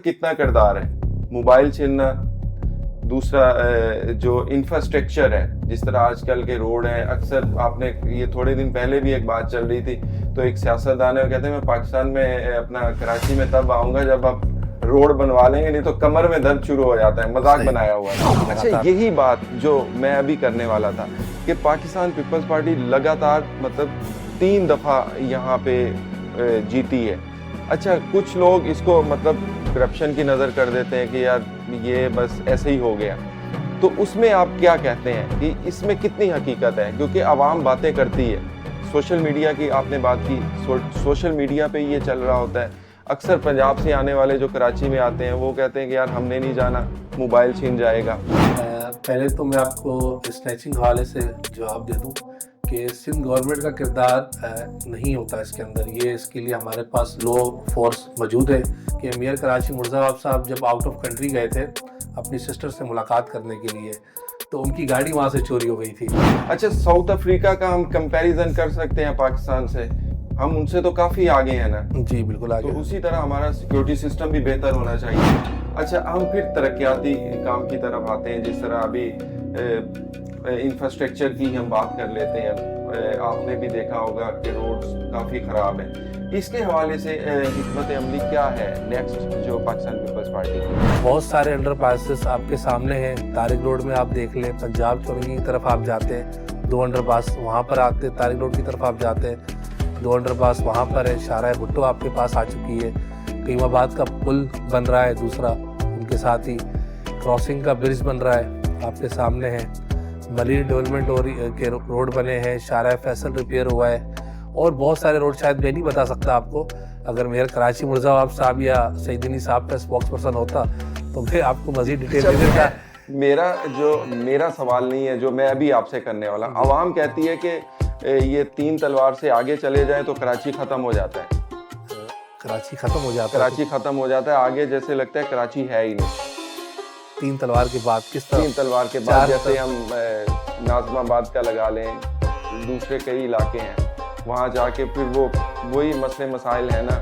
कितना किरदार है मोबाइल छीनना, दूसरा जो इंफ्रास्ट्रक्चर है, जिस तरह आजकल के रोड है। अक्सर आपने ये थोड़े दिन पहले भी एक बात चल रही थी, तो एक सियासतदान है, कहते हैं मैं पाकिस्तान में अपना कराची में तब आऊंगा जब आप रोड बनवा लेंगे, नहीं तो कमर में दर्द शुरू हो जाता है। मजाक बनाया हुआ है। अच्छा, यही बात जो मैं अभी करने वाला था कि पाकिस्तान पीपल्स पार्टी लगातार मतलब 3 दफा यहाँ पे जीती है। अच्छा, कुछ लोग इसको मतलब करप्शन की नज़र कर देते हैं कि यार ये बस ऐसे ही हो गया, तो उसमें आप क्या कहते हैं कि इसमें कितनी हकीकत है? क्योंकि आवाम बातें करती है, सोशल मीडिया की आपने बात की, सोशल मीडिया पे ये चल रहा होता है। अक्सर पंजाब से आने वाले जो कराची में आते हैं वो कहते हैं कि यार हमने नहीं जाना, मोबाइल छीन जाएगा। पहले तो मैं आपको स्नैचिंग हवाले से जवाब दे दूं कि सिंध गवर्नमेंट का किरदार नहीं होता इसके अंदर। ये इसके लिए हमारे पास लॉ फोर्स मौजूद है कि मेयर कराची मुर्जाबाब साहब जब आउट ऑफ कंट्री गए थे अपनी सिस्टर से मुलाकात करने के लिए, तो उनकी गाड़ी वहाँ से चोरी हो गई थी। अच्छा, साउथ अफ्रीका का हम कंपैरिजन कर सकते हैं पाकिस्तान से, हम उनसे तो काफ़ी आगे हैं ना? जी बिल्कुल आगे। तो उसी तरह हमारा सिक्योरिटी सिस्टम भी बेहतर होना चाहिए। अच्छा, हम फिर तरक्याती काम की तरफ आते हैं, जिस तरह अभी इंफ्रास्ट्रक्चर की हम बात कर लेते हैं। आपने भी देखा होगा कि रोड्स काफ़ी ख़राब हैं। इसके हवाले से हिकमत अमली क्या है नेक्स्ट जो पाकिस्तान पीपल्स पार्टी की? बहुत सारे अंडरपासेस आपके सामने हैं। तारिक रोड में आप देख लें, पंजाब चौरंगी की तरफ आप जाते हैं 2 अंडरपास वहाँ पर आते हैं, तारिक रोड की तरफ आप जाते हैं 2 अंडरपास वहाँ पर है। शाहराह भुट्टो आपके पास आ चुकी है, कीमाबाद का पुल बन रहा है दूसरा, उनके साथ ही क्रॉसिंग का ब्रिज बन रहा है आपके सामने है। मरीन डेवलपमेंट के रोड बने हैं, शाहराह फैसल रिपेयर हुआ है, और बहुत सारे रोड शायद मैं नहीं बता सकता आपको। अगर मेयर कराची मुर्जाबाब साहब या सईदनी साहब का स्पोक्स पर्सन होता तो मैं आपको मजीद डिटेल दे देता। मेरा सवाल नहीं है जो मैं अभी आपसे करने वाला। आवाम कहती है कि ये 3 तलवार से आगे चले जाए तो कराची खत्म हो जाता है। कराची खत्म हो जाता है, कराची खत्म हो जाता है, आगे जैसे लगता है कराची है ही नहीं। 3 तलवार के बाद किस तरह? 3 तलवार के बाद जैसे हम नाज़माबाद का लगा लें, दूसरे कई इलाके हैं, वहाँ जाके फिर वही मसले मसाइल है ना,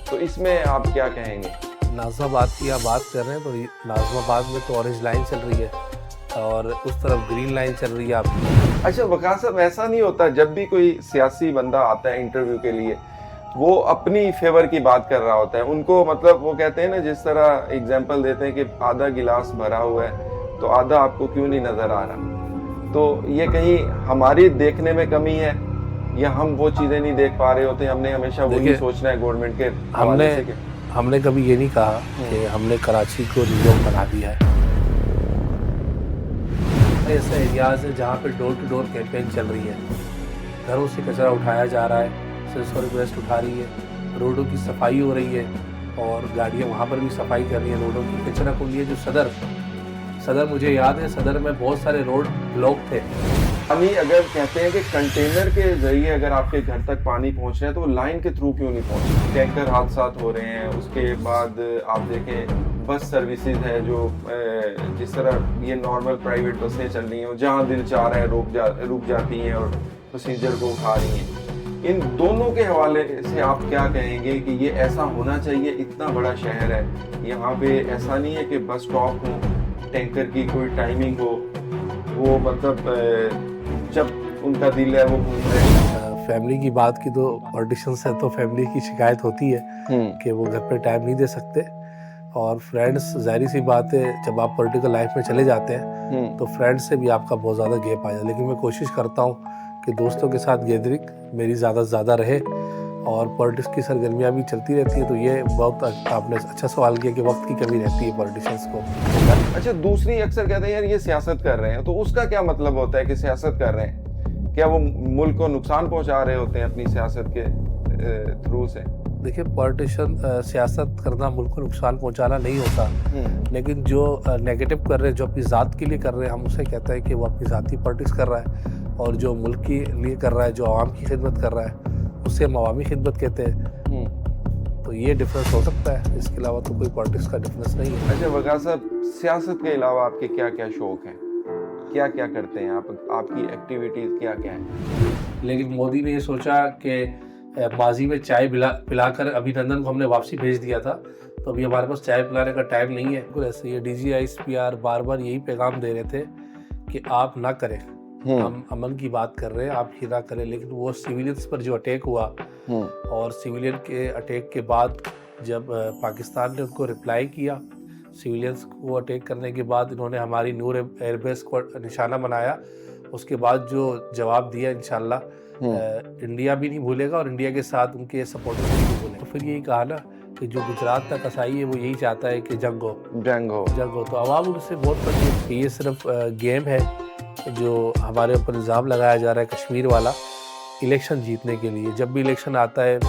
तो इसमें आप क्या कहेंगे? नाज़माबाद की आप बात कर रहे हैं तो नाज़माबाद में तो ऑरेंज लाइन चल रही है और उस तरफ ग्रीन लाइन चल रही है आपकी। अच्छा वक़ार साहब, ऐसा नहीं होता जब भी कोई सियासी बंदा आता है इंटरव्यू के लिए, वो अपनी फेवर की बात कर रहा होता है, उनको मतलब वो कहते हैं ना, जिस तरह एग्जांपल देते हैं कि आधा गिलास भरा हुआ है तो आधा आपको क्यों नहीं नज़र आ रहा? तो ये कहीं हमारी देखने में कमी है या हम वो चीज़ें नहीं देख पा रहे होते? हमने हमेशा वही सोचना है गवर्नमेंट के हवाले से। हमने कभी ये नहीं कहा कि हमने कराची को न्यूयॉर्क बना दिया है। ऐसे एरियाज है जहाँ पे डोर टू डोर कैंपेन चल रही है, घरों से कचरा उठाया जा रहा है, सिर्फ रिक्वेस्ट उठा रही है, रोडों की सफाई हो रही है और गाड़ियाँ वहाँ पर भी सफाई कर रही है रोडों की। कचरा को लिए जो सदर मुझे याद है, सदर में बहुत सारे रोड ब्लॉक थे। पानी अगर कहते हैं कि कंटेनर के जरिए अगर आपके घर तक पानी पहुंच रहा है तो लाइन के थ्रू क्यों नहीं पहुंच रहा? टैंकर हादसात हो रहे हैं, उसके बाद आप देखें बस सर्विसेज है जो जिस तरह ये नॉर्मल प्राइवेट बसें चल रही हैं, जहां दिल चाह रहा है रुक जाती हैं और पैसेंजर को उठा रही हैं। इन दोनों के हवाले से आप क्या कहेंगे कि ये ऐसा होना चाहिए? इतना बड़ा शहर है, यहाँ पे ऐसा नहीं है कि बस स्टॉप हो, टैंकर की कोई टाइमिंग हो, वो मतलब जब उनका दिल है वो घूम रहे हैं। फैमिली की बात की तो पॉलिटिशियंस है तो फैमिली की शिकायत होती है कि वो घर पे टाइम नहीं दे सकते, और फ्रेंड्स जाहिर सी बात है जब आप पॉलिटिकल लाइफ में चले जाते हैं तो फ्रेंड्स से भी आपका बहुत ज़्यादा गैप आ जाता है। लेकिन मैं कोशिश करता हूँ कि दोस्तों के साथ गैदरिंग मेरी ज़्यादा से ज़्यादा रहे और पॉलिटिक्स की सरगर्मियाँ भी चलती रहती है। तो ये बहुत आपने अच्छा सवाल किया कि वक्त की कमी रहती है पॉलिटिशियंस को। अच्छा, दूसरी अक्सर कहते हैं यार ये सियासत कर रहे हैं, तो उसका क्या मतलब होता है कि सियासत कर रहे हैं? क्या वो मुल्क को नुकसान पहुंचा रहे होते हैं अपनी सियासत के थ्रू से? देखिए, पॉलिटिशियन सियासत करना मुल्क को नुकसान पहुंचाना नहीं होता, लेकिन जो नेगेटिव कर रहे हैं, जो अपनी ज़ात के लिए कर रहे हैं, हम उसे कहते हैं कि वो अपनी ज़ाती पॉलिटिक्स कर रहा है, और जो मुल्क के लिए कर रहा है, जो आवाम की खिदमत कर रहा है, उसे हम अवामी खिदमत कहते हैं। तो ये डिफरेंस हो सकता है, इसके अलावा तो कोई पॉलिटिक्स का डिफरेंस नहीं है। अच्छा वक़ार साहब, सियासत के अलावा आपके क्या क्या शौक़ हैं, क्या क्या करते हैं आप, आपकी एक्टिविटीज़ क्या क्या हैं? लेकिन मोदी ने ये सोचा कि माजी में चाय पिलाकर अभिनंदन को हमने वापसी भेज दिया था, तो अभी हमारे पास चाय पिलाने का टाइम नहीं है। बिल्कुल ऐसे ही DGISPR बार बार यही पैगाम दे रहे थे कि आप ना करें, हम अमन की बात कर रहे हैं, आप ही ना करें। लेकिन वो सिविलियंस पर जो अटैक हुआ और सिविलियन के अटैक के बाद जब पाकिस्तान ने उनको रिप्लाई किया, सिविलियंस को अटैक करने के बाद इन्होंने हमारी नूर एयरबेस को निशाना बनाया। उसके बाद जो जवाब दिया इंशाल्लाह इंडिया भी नहीं भूलेगा और इंडिया के साथ उनके सपोर्टर्स भी नहीं भूलेंगे। तो फिर यही कहा ना कि जो गुजरात का कसाई है वो यही चाहता है कि जंग हो। तो आवाम उनसे बहुत पसंद। ये सिर्फ गेम है जो हमारे ऊपर इल्ज़ाम लगाया जा रहा है कश्मीर वाला, इलेक्शन जीतने के लिए। जब भी इलेक्शन आता है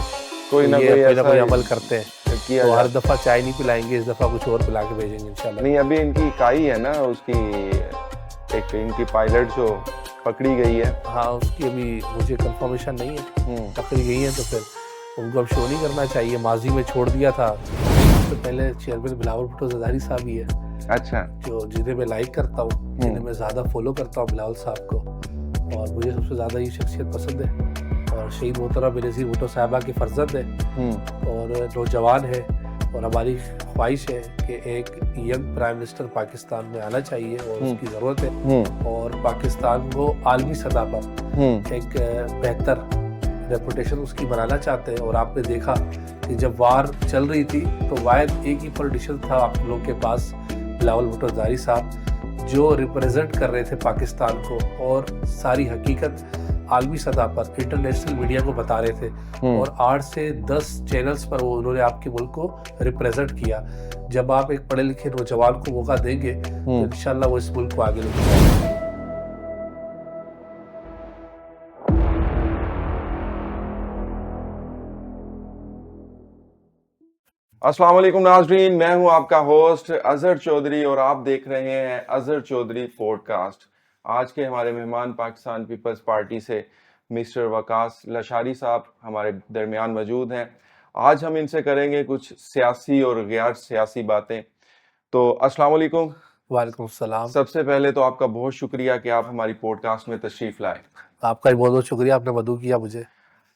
कोई ना कोई अमल करते हैं। तो हर दफ़ा चाय नहीं पिलाएंगे, इस दफ़ा कुछ और पिला के भेजेंगे इंशाल्लाह। नहीं, अभी इनकी इकाई है ना, उसकी एक इनकी पायलट जो पकड़ी गई है। हाँ, उसकी अभी मुझे कंफर्मेशन नहीं है, पकड़ी गई है। तो फिर उनको अब शो नहीं करना चाहिए। माजी में छोड़ दिया था। तो पहले चेयरमैन बिलावल भुट्टो ज़रदारी साहब ही है, अच्छा, जो जिन्हें मैं लाइक करता हूँ, जिन्हें मैं ज़्यादा फॉलो करता हूँ, बिलावल साहब को। और मुझे सबसे ज़्यादा ये शख्सियत पसंद है। और शहीद मोहतरम बेनज़ीर भुट्टो साहिबा के फर्जंद है और नौजवान है। और हमारी ख्वाहिश है कि एक यंग प्राइम मिनिस्टर पाकिस्तान में आना चाहिए और उसकी ज़रूरत है। और पाकिस्तान को आलमी सतह पर एक बेहतर रेपुटेशन उसकी बनाना चाहते हैं। और आपने देखा कि जब वार चल रही थी तो वाहिद एक ही पॉलिटिशियन था आप लोग के पास, बिलावल भुट्टो ज़रदारी साहब, जो रिप्रेजेंट कर रहे थे पाकिस्तान को और सारी हकीकत आलमी सतह पर इंटरनेशनल मीडिया को बता रहे थे। और 8 से 10 चैनल्स पर वो उन्होंने आपके मुल्क को रिप्रेजेंट किया। जब आप एक पढ़े लिखे नौजवान को मौका देंगे तो इंशाल्लाह वो इस मुल्क को आगे लेके जाएंगे। अस्सलाम वालेकुम नाज़रीन, मैं हूं आपका होस्ट अजहर चौधरी और आप देख रहे हैं अजहर चौधरी पॉडकास्ट। आज के हमारे मेहमान पाकिस्तान पीपल्स पार्टी से मिस्टर वकास लशारी साहब हमारे दरमियान मौजूद हैं। आज हम इनसे करेंगे कुछ सियासी और गैर सियासी बातें। तो अस्सलाम वालेकुम। वालेकुम सलाम। सबसे पहले तो आपका बहुत शुक्रिया कि आप हमारी पॉडकास्ट में तशरीफ़ लाए। आपका भी बहुत बहुत शुक्रिया, आपने मदऊ किया मुझे।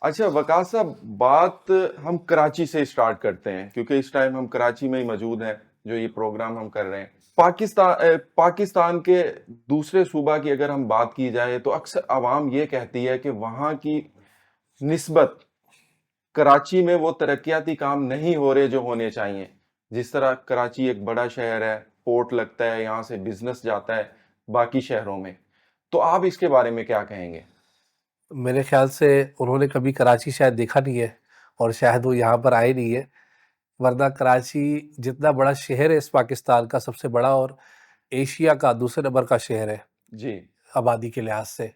अच्छा वकास साहब, बात हम कराची से स्टार्ट करते हैं क्योंकि इस टाइम हम कराची में ही मौजूद हैं जो ये प्रोग्राम हम कर रहे हैं। पाकिस्तान के दूसरे सूबा की अगर हम बात की जाए तो अक्सर आवाम ये कहती है कि वहाँ की निस्बत कराची में वो तरक्याती काम नहीं हो रहे जो होने चाहिए। जिस तरह कराची एक बड़ा शहर है, पोर्ट लगता है, यहाँ से बिजनेस जाता है बाकी शहरों में। तो आप इसके बारे में क्या कहेंगे? मेरे ख्याल से उन्होंने कभी कराची शायद देखा नहीं है और शायद वो यहाँ पर आए नहीं है। वरना कराची जितना बड़ा शहर है इस पाकिस्तान का, सबसे बड़ा और एशिया का दूसरे नंबर का शहर है जी, आबादी के लिहाज से।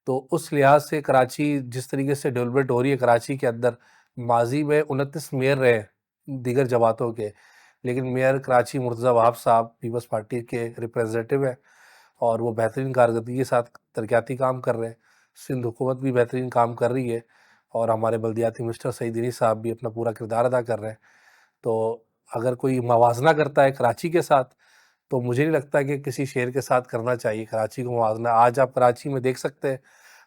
तो उस लिहाज से कराची जिस तरीके से डेवलपमेंट हो रही है कराची के अंदर, माजी में 29 मेयर रहे दीगर जमातों के, लेकिन मेयर कराची मुर्तज़ा वहाब साहब पीपल्स पार्टी के रिप्रेजेंटेटिव हैं और वो बेहतरीन कारकर्दगी के साथ तरक्याती काम कर रहे हैं। सिंध हुकूमत भी बेहतरीन काम कर रही है और हमारे बल्दियाती मिनिस्टर सईद दीनी साहब भी अपना पूरा किरदार अदा कर रहे हैं। तो अगर कोई मवाजना करता है कराची के साथ तो मुझे नहीं लगता कि किसी शहर के साथ करना चाहिए कराची को मवाजना। आज आप कराची में देख सकते हैं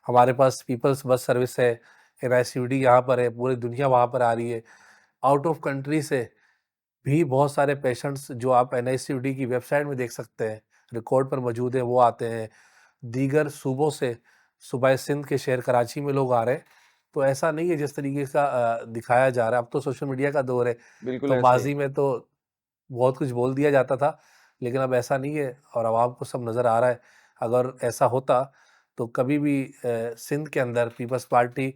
हमारे पास पीपल्स बस सर्विस है, NICVD यहाँ पर है, पूरी दुनिया वहाँ पर आ रही है। आउट ऑफ कंट्री से भी बहुत सारे पेशेंट्स जो आप NICVD की वेबसाइट में देख सकते हैं, रिकॉर्ड पर मौजूद है, वो आते हैं। दीगर सूबों से सूबाए सिंध के शहर कराची में लोग आ रहे हैं। तो ऐसा नहीं है जिस तरीके का दिखाया जा रहा है। अब तो सोशल मीडिया का दौर है, बिल्कुल तो ऐसे ही। माजी में तो बहुत कुछ बोल दिया जाता था, लेकिन अब ऐसा नहीं है और आवाम को सब नज़र आ रहा है। अगर ऐसा होता तो कभी भी सिंध के अंदर पीपल्स पार्टी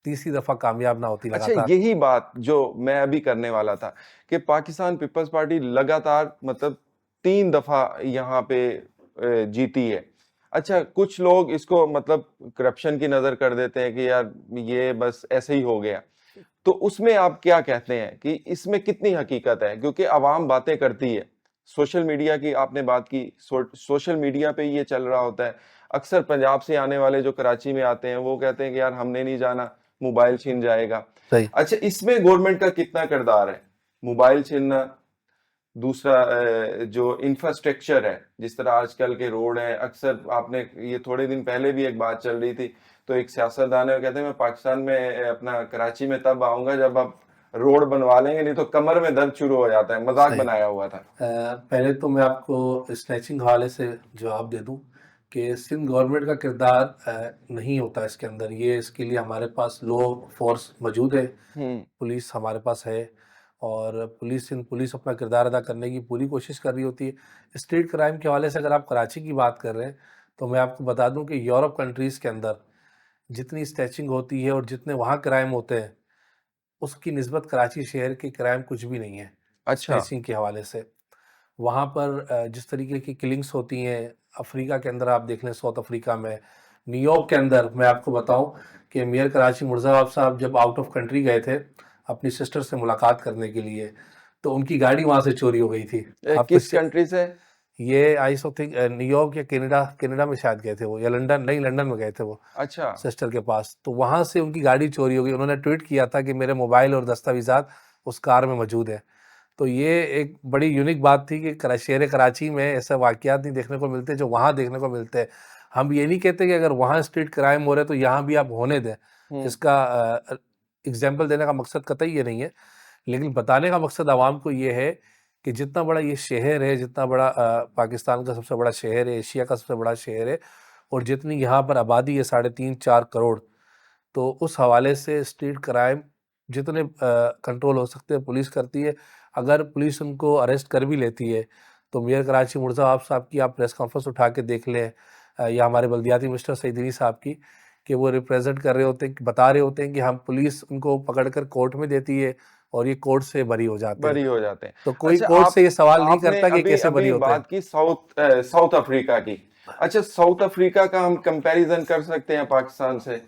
तीसरी दफ़ा कामयाब ना होती अच्छा, लगातार। यही बात जो मैं अभी करने वाला था कि पाकिस्तान पीपल्स पार्टी लगातार मतलब 3 दफा यहाँ पे जीती है। अच्छा, कुछ लोग इसको मतलब करप्शन की नजर कर देते हैं कि यार ये बस ऐसे ही हो गया। तो उसमें आप क्या कहते हैं कि इसमें कितनी हकीकत है? क्योंकि आवाम बातें करती है। सोशल मीडिया की आपने बात की, सोशल मीडिया पे ये चल रहा होता है। अक्सर पंजाब से आने वाले जो कराची में आते हैं वो कहते हैं कि यार हमने नहीं जाना, मोबाइल छीन जाएगा। सही। अच्छा, इसमें गवर्नमेंट का कितना किरदार है? मोबाइल छीनना, दूसरा जो इंफ्रास्ट्रक्चर है, जिस तरह आजकल के रोड हैं, अक्सर आपने ये थोड़े दिन पहले भी एक बात चल रही थी, तो एक सियासतदान है वो कहते हैं मैं पाकिस्तान में अपना कराची में तब आऊंगा जब आप रोड बनवा लेंगे, नहीं तो कमर में दर्द शुरू हो जाता है, मजाक सही। बनाया हुआ था। पहले तो मैं आपको स्नैचिंग हवाले से जवाब दे दूं कि सिंध गवर्नमेंट का किरदार नहीं होता इसके अंदर। ये इसके लिए हमारे पास लॉ फोर्स मौजूद है, हम्म। पुलिस हमारे पास है, और सिंध पुलिस अपना किरदार अदा करने की पूरी कोशिश कर रही होती है। स्ट्रीट क्राइम के हवाले से अगर आप कराची की बात कर रहे हैं तो मैं आपको बता दूं कि यूरोप कंट्रीज़ के अंदर जितनी स्नैचिंग होती है और जितने वहाँ क्राइम होते हैं, उसकी निस्बत कराची शहर के क्राइम कुछ भी नहीं है अच्छा। स्नैचिंग के हवाले से। वहाँ पर जिस तरीके की किलिंग्स होती हैं, अफ्रीका के अंदर आप देख लें, साउथ अफ्रीका में, न्यूयॉर्क के अंदर मैं आपको बताऊं कि मेयर कराची मुर्जाबाब साहब जब आउट ऑफ कंट्री गए थे अपनी सिस्टर से मुलाकात करने के लिए, तो उनकी गाड़ी वहाँ से चोरी हो गई थी। आपको किस कंट्री से? ये आई सो थिंक न्यूयॉर्क या कनाडा, कनाडा में शायद गए थे वो, या लंदन, नहीं लंदन में गए थे वो अच्छा। सिस्टर के पास। तो वहाँ से उनकी गाड़ी चोरी हो गई। उन्होंने ट्वीट किया था कि मेरे मोबाइल और दस्तावेजात उस कार में मौजूद है। तो ये एक बड़ी यूनिक बात थी कि शहर कराची में ऐसे वाक़यात नहीं देखने को मिलते जो वहाँ देखने को मिलते हैं। हम ये नहीं कहते कि अगर वहाँ स्ट्रीट क्राइम हो रहे तो यहाँ भी आप होने दें। हम्म। इसका एग्जाम्पल देने का मकसद कतई ये नहीं है, लेकिन बताने का मकसद आवाम को ये है कि जितना बड़ा ये शहर है, जितना बड़ा पाकिस्तान का सबसे बड़ा शहर है, एशिया का सबसे बड़ा शहर है, और जितनी यहाँ पर आबादी है 3.5-4 करोड़, तो उस हवाले से स्ट्रीट क्राइम जितने कंट्रोल हो सकते हैं पुलिस करती है। अगर पुलिस उनको अरेस्ट कर भी लेती है तो मेयर कराची मुर्ज़ा साहब की आप प्रेस कॉन्फ्रेंस उठा के देख लें, या हमारे बल्दियाती मिनिस्टर सईदनी साहब की, कि वो रिप्रेजेंट कर रहे होते हैं, बता रहे होते हैं कि हम पुलिस उनको पकड़कर कोर्ट में देती है और ये कोर्ट से बरी हो जाते हैं। बरी हो जाते हैं। तो कोई अच्छा, कोर्ट से ये सवाल नहीं आपने करता कि अभी कैसे बरी अभी होते हैं। बात की साउथ अफ्रीका की। अच्छा, साउथ अफ्रीका का हम कंपैरिजन कर सकते हैं पाकिस्तान से?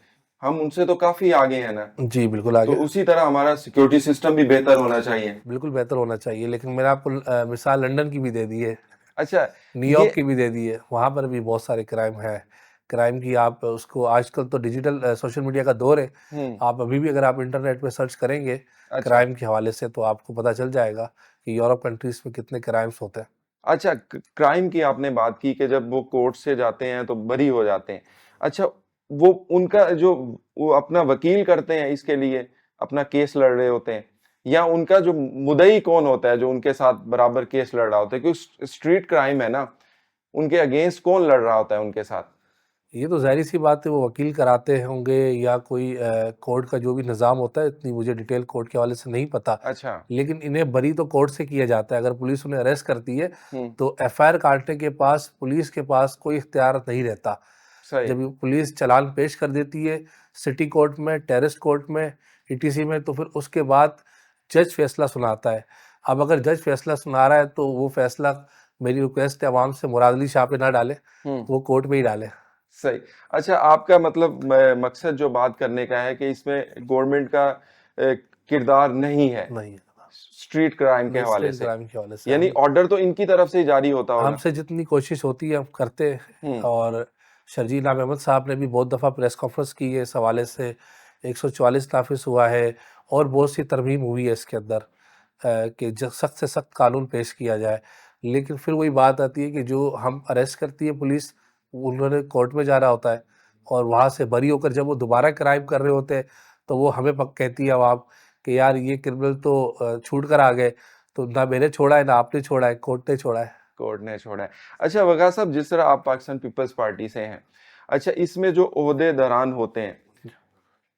हम उनसे तो काफी आगे हैं ना। जी बिल्कुल तो आगे। उसी तरह हमारा सिक्योरिटी सिस्टम भी बेहतर होना चाहिए। बिल्कुल बेहतर होना चाहिए, लेकिन मैंने आपको मिसाल लंदन की भी दे दी है, अच्छा। ये न्यूयॉर्क की भी दे दी है। वहाँ पर भी बहुत सारे क्राइम है। क्राइम की आप उसको, आजकल तो डिजिटल सोशल मीडिया का दौर है। हम्म। आप अभी भी अगर आप इंटरनेट पे सर्च करेंगे अच्छा। क्राइम के हवाले से तो आपको पता चल जाएगा कि यूरोप कंट्रीज में कितने क्राइम्स होते हैं। अच्छा, क्राइम की आपने बात की कि जब वो कोर्ट से जाते हैं तो बरी हो जाते हैं। अच्छा, वो उनका जो वो अपना वकील करते हैं इसके लिए, अपना केस लड़ रहे होते हैं, या उनका जो मुद्दई कौन होता है जो उनके साथ बराबर केस लड़ रहा होता है? क्योंकि स्ट्रीट क्राइम है ना, उनके अगेंस्ट कौन लड़ रहा होता है उनके साथ? ये तो ज़ाहिर सी बात है, वो वकील कराते होंगे या कोई कोर्ट का जो भी निज़ाम होता है, इतनी मुझे डिटेल कोर्ट के हवाले से नहीं पता। अच्छा। लेकिन इन्हें बरी तो कोर्ट से किया जाता है। अगर पुलिस उन्हें अरेस्ट करती है हम्म। तो एफआईआर काटने के पास पुलिस के पास कोई इख्तियार नहीं रहता। सही। जब ये पुलिस चालान पेश कर देती है सिटी कोर्ट में, टेरेस कोर्ट में, ईटीसी में, तो फिर उसके बाद जज फैसला सुनाता है। अब अगर जज फैसला सुना रहा है तो वो फैसला, मेरी रिक्वेस्ट है आवाम से, मुरादली शाह पे ना डाले, हम्म। वो कोर्ट में ही डाले। सही। अच्छा, आपका मतलब मकसद जो बात करने का है कि इसमें गवर्नमेंट का किरदार नहीं है नहीं है, स्ट्रीट क्राइम के नहीं हवाले स्ट्रीट से, क्राइम के हवाले से यानी हम, ऑर्डर तो इनकी तरफ से ही जारी होता होगा। हमसे जितनी कोशिश होती है हम करते हैं। हम्म। और शर्जील नाम अहमद साहब ने भी बहुत दफ़ा प्रेस कॉन्फ्रेंस की है इस हवाले से। 144 नाफिस हुआ है और बहुत सी तरमीम हुई है इसके अंदर, कि सख्त से सख्त कानून पेश किया जाए। लेकिन फिर वही बात आती है कि जो हम अरेस्ट करती है पुलिस, उन्होंने कोर्ट में जाना होता है, और वहाँ से बरी होकर जब वो दोबारा क्राइम कर रहे होते हैं तो वो हमें पक कहती है आवाम कि यार ये क्रिमिनल तो छूट कर आ गए, तो ना मैंने छोड़ा है ना आपने छोड़ा है, कोर्ट ने छोड़ा है। कोर्ट ने छोड़ा है। अच्छा वगा साहब, जिस तरह आप पाकिस्तान पीपल्स पार्टी से हैं, अच्छा इसमें जो ओहदेदारान होते हैं,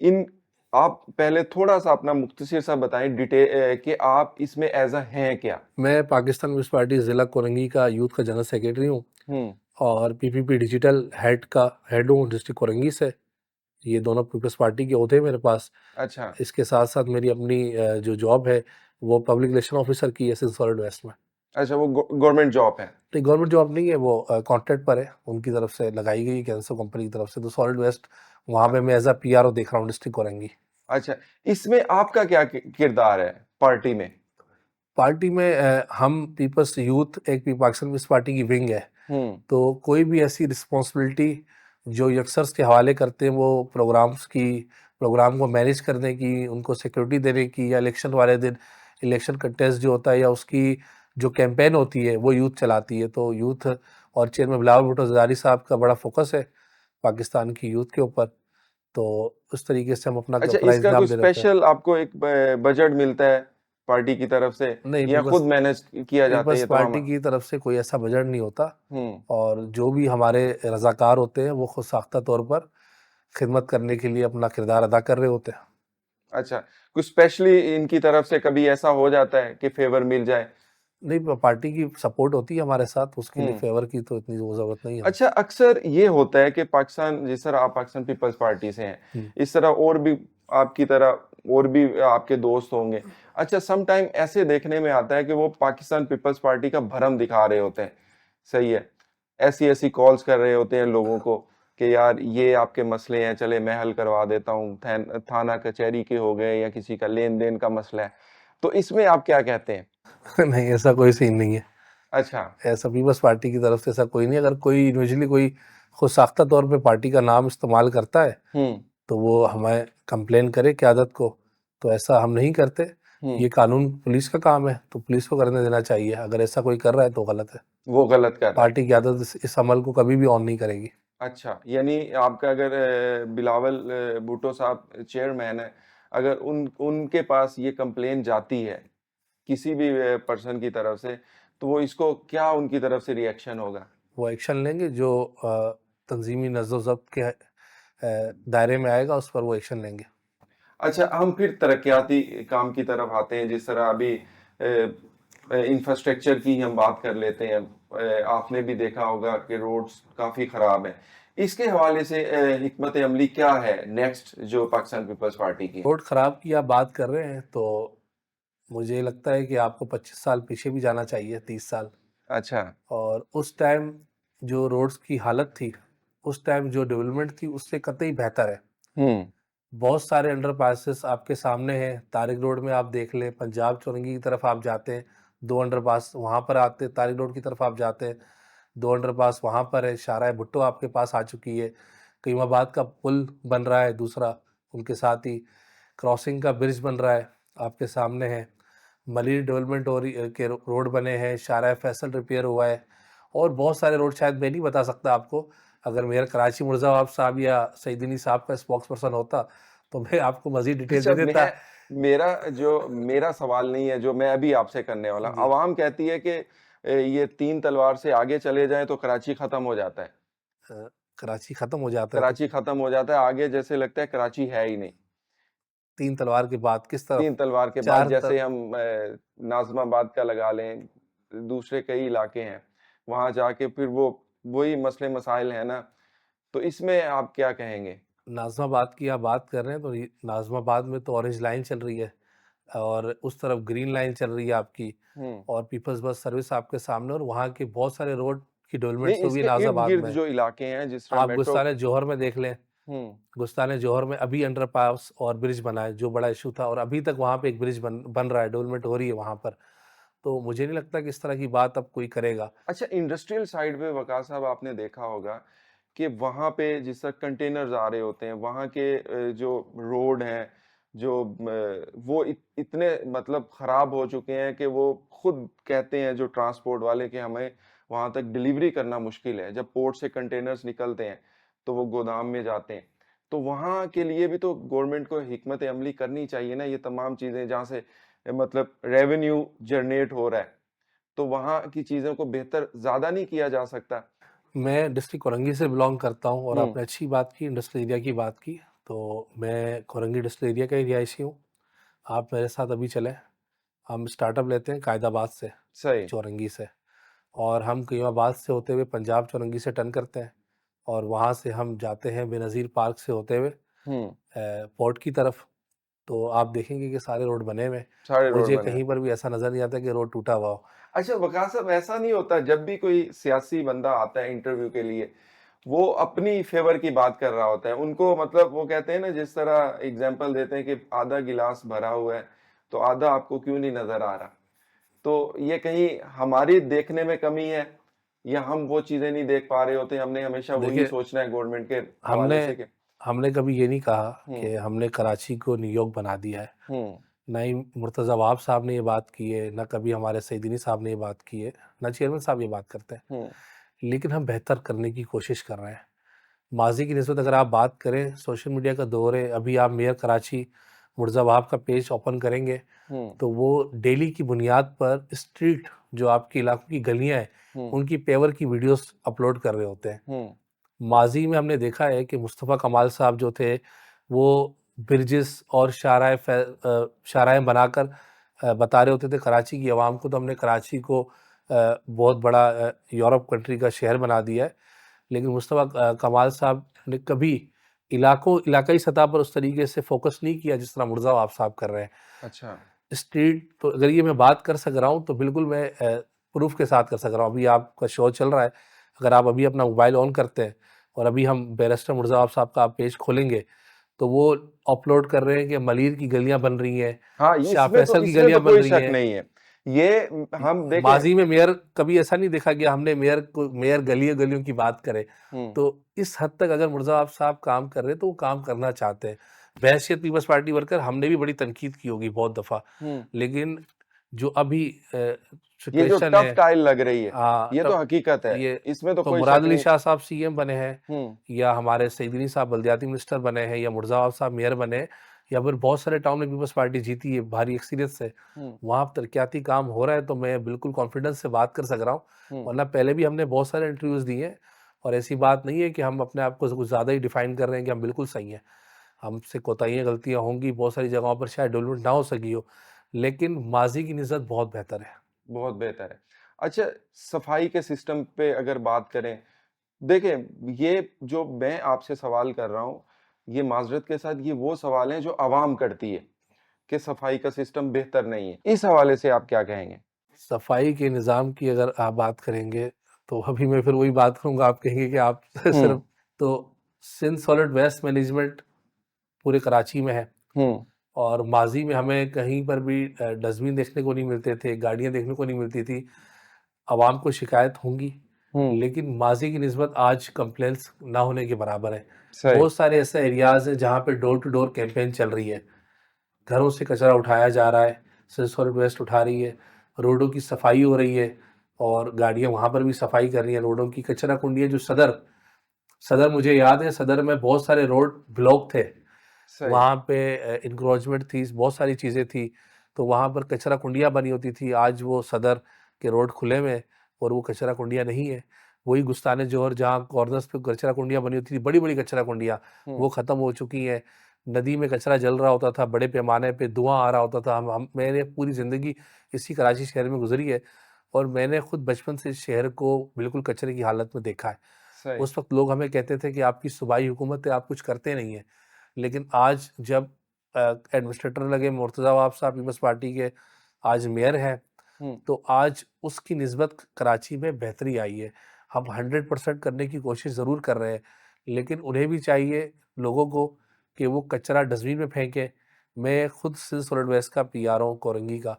इन आप पहले थोड़ा सा अपना मुख्तसर सा बताएं डिटेल कि आप इसमें एज अ हैं क्या? मैं पाकिस्तान कम्युनिस्ट पार्टी ज़िला कोरंगी का यूथ का जनरल सेक्रेटरी हूँ, हम्म। और पीपीपी डिजिटल हेड हूँ डिस्ट्रिक्ट कोरंगी से। ये दोनों पीपल्स पार्टी के होते हैं मेरे पास। अच्छा। इसके साथ साथ मेरी अपनी जो जॉब है वो पब्लिक रिलेशन ऑफिसर की है सॉलिड वेस्ट में। अच्छा, वो गवर्नमेंट जॉब है? तो गवर्नमेंट जॉब नहीं है, वो कॉन्ट्रैक्ट पर है, उनकी तरफ से लगाई गई कैंसर कंपनी की तरफ से। तो सॉलिड वेस्ट, वहाँ पे मैं एज अ पीआरओ देख रहा हूँ डिस्ट्रिक्ट कोरंगी। अच्छा, इसमें आपका क्या किरदार है पार्टी में? पार्टी में हम पीपल्स यूथ एक पाकिस्तान कम्युनिस्ट पार्टी की विंग है। हम्म। तो कोई भी ऐसी रिस्पॉन्सिबिलिटी जो यंगस्टर्स के हवाले करते हैं, वो प्रोग्राम को मैनेज करने की, उनको सिक्योरिटी देने की, या इलेक्शन वाले दिन इलेक्शन कंटेस्ट जो होता है या उसकी जो कैंपेन होती है वो यूथ चलाती है। तो यूथ और चेयरमैन बिलावल भुट्टो ज़रदारी साहब का बड़ा फोकस है पाकिस्तान की यूथ के ऊपर। तो उस तरीके से हम अपना अच्छा, प्राइस इसका दाम कोई दे देते हैं। स्पेशल आपको एक बजट मिलता है पार्टी की तरफ से, नहीं, या खुद पीपल्स मैनेज किया जाता है पीपल्स ये तमाम? पार्टी की तरफ से कोई ऐसा बजट नहीं होता, हम्म। और जो भी हमारे रज़ाकार होते हैं वो खुद साख्ता तौर पर खिदमत करने के लिए अपना किरदार अदा कर रहे होते हैं। अच्छा, कुछ स्पेशली इनकी तरफ से कभी ऐसा हो जाता है कि फेवर मिल जाए? नहीं, पार्टी की सपोर्ट होती है हमारे साथ, उसके लिए हम्म। फेवर की तो इतनी वो ज़रूरत नहीं है हमें। अच्छा, अक्सर ये होता है कि पाकिस्तान, जिस तरह आप पाकिस्तान पीपल्स पार्टी से हैं, हुँ। इस तरह और भी आपकी तरह और भी आपके दोस्त होंगे। अच्छा, सम टाइम ऐसे देखने में आता है कि वो पाकिस्तान पीपल्स पार्टी का भरम दिखा रहे होते हैं, सही है, ऐसी ऐसी कॉल्स कर रहे होते हैं लोगों को कि यार ये आपके मसले हैं, चले मैं हल करवा देता हूँ, थाना कचहरी के हो गए या किसी का लेन देन का मसला है, तो इसमें आप क्या कहते हैं? नहीं, ऐसा कोई सीन नहीं है। अच्छा। ऐसा पीपल्स पार्टी की तरफ से ऐसा कोई नहीं। अगर कोई इंडिविजुअली कोई खुद साख्ता तौर पे पार्टी का नाम इस्तेमाल करता है, हम्म। तो वो हमें कंप्लेन करे क़यादत को, तो ऐसा हम नहीं करते। हम्म। ये कानून पुलिस का काम है, तो पुलिस को करने देना चाहिए। अगर ऐसा कोई कर रहा है तो गलत है। वो गलत कर रहा है। पार्टी क़यादत इस अमल को कभी भी ऑन नहीं करेगी। अच्छा, यानी आपका अगर बिलावल भुट्टो साहब चेयरमैन है, अगर उनके पास ये कंप्लेन जाती है किसी भी पर्सन की तरफ से, तो वो इसको क्या उनकी तरफ से रिएक्शन होगा? वो एक्शन लेंगे जो तंज़ीमी नज़्म-ओ-ज़ब्त के दायरे में आएगा, उस पर वो एक्शन लेंगे। अच्छा, हम फिर तरक्याती काम की तरफ आते हैं, जिस तरह अभी इंफ्रास्ट्रक्चर की हम बात कर लेते हैं। आपने भी देखा होगा कि रोड्स काफ़ी ख़राब हैं। इसके हवाले से हिकमत अमली क्या है नेक्स्ट जो पाकिस्तान पीपल्स पार्टी की? रोड ख़राब की आप बात कर रहे हैं, तो मुझे लगता है कि आपको 25 साल पीछे भी जाना चाहिए, 30 साल। अच्छा। और उस टाइम जो रोड्स की हालत थी, उस टाइम जो डेवलपमेंट थी, उससे कतई बेहतर है। हुँ। बहुत सारे अंडरपासेस आपके सामने हैं। तारिक रोड में आप देख लें, पंजाब चौरंगी की तरफ आप जाते हैं, 2 अंडरपास वहाँ पर आते हैं, तारिक रोड की तरफ आप जाते हैं, 2 अंडरपास वहाँ पर है, शाहराह भुट्टो आपके पास आ चुकी है, कईमाबाद का पुल बन रहा है दूसरा, उनके साथ ही क्रॉसिंग का ब्रिज बन रहा है, आपके सामने है। मलिर डेवलपमेंट हो रही के रोड बने हैं, शाहराह फैसल रिपेयर हुआ है, और बहुत सारे रोड शायद मैं नहीं बता सकता आपको। अगर मेरा कराची मुर्ज़ाबाद साहब या सईदनी साहब का स्पोक्स पर्सन होता, तो मैं आपको मज़ीद डिटेल अच्छा, दे देता। मेरा सवाल नहीं है जो मैं अभी आपसे करने वाला हूँ। जी। अवाम कहती है कि ये तीन तलवार से आगे चले जाएँ तो कराची खत्म हो जाता है। कराची ख़त्म हो जाता है तो कराची खत्म हो जाता है, आगे जैसे लगता है कराची है ही नहीं। 3 तलवार की बात किस तरफ? तीन तलवार के बाद 4 जैसे त हम नाज़िमाबाद का लगा लें, दूसरे कई इलाके हैं, वहाँ जाके फिर वो वही मसले मसाइल हैं ना, तो इसमें आप क्या कहेंगे? नाज़िमाबाद की आप बात कर रहे हैं, तो ये नाज़िमाबाद में तो ऑरेंज लाइन चल रही है, और उस तरफ ग्रीन लाइन चल रही है आपकी, हुँ। और पीपल्स बस सर्विस आपके सामने, और वहाँ के बहुत सारे रोड की डेवलपमेंट्स नहीं, हुई है इसके नाज़िमाबाद इर्द-गिर्द में। जो इलाके हैं जिस तरह आप मेट्रो। गुस्तान जौहर में देख लें, हुँ। गुस्तान जौहर में अभी अंडरपास और ब्रिज बना है, जो बड़ा इशू था, और अभी तक वहाँ पे एक ब्रिज बन रहा है, डेवलपमेंट हो रही है वहाँ पर। तो मुझे नहीं लगता कि इस तरह की बात अब कोई करेगा। अच्छा, इंडस्ट्रियल साइड पे वकार साहब आपने देखा होगा कि वहाँ पे जिस तरह कंटेनर्स आ रहे होते हैं, वहाँ के जो रोड हैं, जो वो इतने मतलब खराब हो चुके हैं कि वो खुद कहते हैं जो ट्रांसपोर्ट वाले कि हमें वहाँ तक डिलीवरी करना मुश्किल है। जब पोर्ट से कंटेनर्स निकलते हैं, तो वो गोदाम में जाते हैं। तो वहाँ के लिए भी तो गवर्नमेंट को हिकमत अमली करनी चाहिए ना, ये तमाम चीज़ें जहाँ से मतलब रेवेन्यू जनरेट हो रहा है। तो वहाँ की चीज़ों को बेहतर ज़्यादा नहीं किया जा सकता? मैं डिस्ट्रिक्ट कोरंगी से बिलॉन्ग करता हूँ, और हुँ। आपने अच्छी बात की, इंडस्ट्रियल एरिया की बात की, तो मैं कोरंगी इंडस्ट्रियल एरिया का ही रिहायशी हूँ। आप मेरे साथ अभी चलें, हम स्टार्टअप लेते हैं कायदाबाद से, सही। चौरंगी से, और हम कईमाबाद से होते हुए पंजाब चौरंगी से टर्न करते हैं, और वहाँ से हम जाते हैं बेनज़ीर पार्क से होते हुए हुँ। पोर्ट की तरफ। तो आप देखेंगे कि सारे रोड बने हुए हैं। सारे रोड मुझे बने हैं। कहीं पर भी ऐसा नज़र नहीं आता कि रोड टूटा हुआ हो। अच्छा, वकार साहब, ऐसा नहीं होता जब भी कोई सियासी बंदा आता है इंटरव्यू के लिए, वो अपनी फ़ेवर की बात कर रहा होता है। उनको मतलब वो कहते हैं ना, जिस तरह एग्ज़ाम्पल देते हैं कि आधा गिलास भरा हुआ है, तो आधा आपको क्यों नहीं नज़र आ रहा? तो ये कहीं हमारी देखने में कमी है, या हम वो चीज़ें नहीं देख पा रहे होते, हमने हमेशा वही देखिए, सोचना है गवर्नमेंट के हमने हवाले से कि। हमने कभी ये नहीं कहा हुँ। कि हमने कराची को न्यूयॉर्क बना दिया है। हुँ। ना ही मुर्तज़ा वाब साहब ने ये बात की है, ना कभी हमारे सईदनी साहब ने ये बात की है, ना चेयरमैन साहब ये बात करते हैं। हुँ। लेकिन हम बेहतर करने की कोशिश कर रहे हैं। माजी की निस्बत अगर आप बात करें, सोशल मीडिया का दौर है, अभी आप मेयर कराची मुर्ज़ा वहाब का पेज ओपन करेंगे तो वो डेली की बुनियाद पर स्ट्रीट जो आपके इलाकों की गलियां हैं उनकी पेवर की वीडियोस अपलोड कर रहे होते हैं। माजी में हमने देखा है कि मुस्तफ़ा कमाल साहब जो थे वो ब्रिजेस और शाहराएँ बनाकर बता रहे होते थे कराची की आवाम को। तो हमने कराची को बहुत बड़ा यूरोप कंट्री का शहर बना दिया है, लेकिन मुस्तफ़ा कमाल साहब ने कभी इलाकाई सतह पर उस तरीके से फोकस नहीं किया जिस तरह मुर्ज़ा आप साहब कर रहे हैं। अच्छा। स्ट्रीट तो अगर ये मैं बात कर सक रहा हूँ तो बिल्कुल मैं प्रूफ के साथ कर सक रहा हूँ। अभी आपका शो चल रहा है, अगर आप अभी अपना मोबाइल ऑन करते हैं और अभी हम बैरिस्टर मुर्ज़ा आप साहब का आप पेज खोलेंगे तो वो अपलोड कर रहे हैं कि मलीर की गलियां बन रही हैं, हाँ, शाह फैसल की इसमें तो गलियां बन कोई रही शक हैं। नहीं है। ये हम देखें। माजी में मेयर कभी ऐसा नहीं देखा गया हमने मेयर गलियों गलियों की बात करे। तो इस हद तक अगर मुर्ज़ा आप साहब काम कर रहे हैं तो वो काम करना चाहते हैं। बहैसियत पीपल्स पार्टी वर्कर हमने भी बड़ी तनकीद की होगी बहुत दफ़ा, लेकिन जो अभी ये जो सिचुएशन टफ है, टाइल लग रही है, हाँ ये तो तब हकीकत है, ये इसमें तो तो कोई मुराद शक अली नहीं। शाह साहब सीएम बने हैं, हम्म या हमारे सईदनी साहब बल्दियाती मिनिस्टर बने हैं, या मुर्ज़ा साहब मेयर बने हैं, या फिर बहुत सारे टाउन में पीपल्स पार्टी जीती है भारी अक्सरियत से, वहाँ तरक्याती काम हो रहा है। तो मैं बिल्कुल कॉन्फिडेंस से बात कर सक रहा हूँ, वरना पहले भी हमने बहुत सारे इंटरव्यूज़ दिए हैं और ऐसी बात नहीं है कि हम अपने आप को कुछ ज़्यादा ही डिफाइन कर रहे हैं कि हम बिल्कुल सही हैं। हमसे कोताहियाँ गलतियाँ होंगी, बहुत सारी जगहों पर शायद डेवलपमेंट ना हो सकी हो, लेकिन माजी की निस्बत बहुत बेहतर है। बहुत बेहतर है। अच्छा, सफाई के सिस्टम पे अगर बात करें, देखें, ये जो मैं आपसे सवाल कर रहा हूँ, ये माजरत के साथ ये वो सवाल हैं जो आवाम करती है कि सफाई का सिस्टम बेहतर नहीं है। इस हवाले से आप क्या कहेंगे? सफाई के निज़ाम की अगर आप बात करेंगे तो अभी मैं फिर वही बात करूँगा, आप कहेंगे कि आप हम्म सिर्फ तो सिंध सॉलिड वेस्ट मैनेजमेंट पूरे कराची में है हम्म और माजी में हमें कहीं पर भी डस्टबिन देखने को नहीं मिलते थे, गाड़ियाँ देखने को नहीं मिलती थी। आवाम को शिकायत होंगी, हम्म लेकिन माजी की निस्बत आज कंप्लेंट्स ना होने के बराबर है। सही। बहुत सारे ऐसे एरियाज़ हैं जहाँ पे डोर टू डोर कैंपेन चल रही है, घरों से कचरा उठाया जा रहा है, सिंध सॉलिड वेस्ट उठा रही है, रोडों की सफाई हो रही है और गाड़ियाँ वहाँ पर भी सफाई कर रही हैं। रोडों की कचरा कुंडियाँ जो सदर मुझे याद है, सदर में बहुत सारे रोड ब्लॉक थे, सही। वहाँ पे इंक्रोचमेंट थी, बहुत सारी चीज़ें थी, तो वहाँ पर कचरा कुंडियाँ बनी होती थी। आज वो सदर के रोड खुले में और वो कचरा कुंडियाँ नहीं है। वही गुस्तान जोहर जहाँ कॉर्नर्स पे कचरा कुंडियाँ बनी होती थी, बड़ी बड़ी कचरा कुंडियाँ, वो ख़त्म हो चुकी हैं। नदी में कचरा जल रहा होता था, बड़े पैमाने पे धुआं आ रहा होता था। मैंने पूरी ज़िंदगी इसी कराची शहर में गुजरी है और मैंने खुद बचपन से इस शहर को बिल्कुल कचरे की हालत में देखा है। सही। उस वक्त लोग हमें कहते थे कि आपकी सूबाई हुकूमत है, आप कुछ करते नहीं हैं, लेकिन आज जब एडमिनिस्ट्रेटर लगे मुर्तज़ा वाब साहब पीपल्स पार्टी के, आज मेयर हैं, तो आज उसकी निस्बत कराची में बेहतरी आई है। हम 100% करने की कोशिश ज़रूर कर रहे हैं, लेकिन उन्हें भी चाहिए लोगों को कि वो कचरा डस्टबिन में फेंकें। मैं खुद सिंध सॉलिड वेस्ट का पीआर हूँ कोरंगी का,